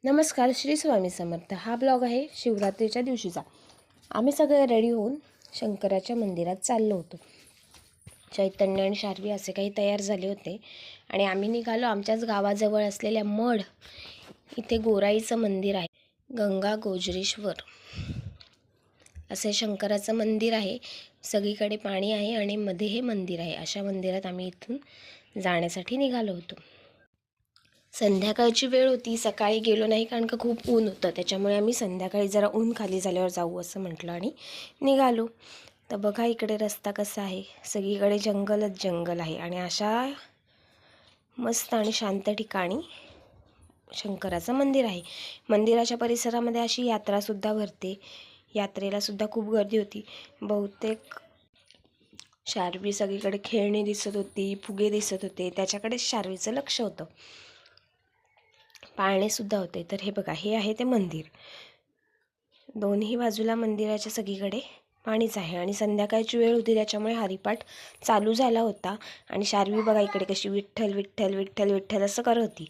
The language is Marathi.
नमस्कार, श्री स्वामी समर्थ. हा ब्लॉग आहे शिवरात्रीच्या दिवशीचा. आम्ही सगळे रेडी होऊन शंकराच्या मंदिरात चाललो होतो. चैतन्य आणि शार्वी असे काही तयार झाले होते आणि आम्ही निघालो आमच्याच गावाजवळ असलेल्या मढ इथे गोराईचं मंदिर आहे. गंगा गोजरेश्वर असे शंकराचं मंदिर आहे. सगळीकडे पाणी आहे आणि मध्ये हे मंदिर आहे. अशा मंदिरात आम्ही इथून जाण्यासाठी निघालो होतो. संध्याकाळची वेळ होती, सकाळी गेलो नाही कारण का खूप ऊन होतं. त्याच्यामुळे आम्ही संध्याकाळी जरा ऊन खाली झाल्यावर जाऊ असं म्हटलं आणि निघालो. तर बघा इकडे रस्ता कसा आहे, सगळीकडे जंगलच जंगल आहे आणि अशा मस्त आणि शांत ठिकाणी शंकराचं मंदिर आहे. मंदिराच्या परिसरामध्ये अशी यात्रासुद्धा भरते. यात्रेलासुद्धा खूप गर्दी होती. बहुतेक शार्वी सगळीकडे खेळणी दिसत होती, फुगे दिसत होते, त्याच्याकडेच शार्वीचं लक्ष होतं. पाळणेसुद्धा होते. तर हे बघा, हे आहे ते मंदिर. दोन्ही बाजूला मंदिराच्या सगळीकडे पाणीच आहे आणि संध्याकाळची वेळ होती त्याच्यामुळे हरिपाठ चालू झाला होता आणि शार्वी बघा इकडे कशी विठ्ठल विठ्ठल विठ्ठल विठ्ठल असं करत होती.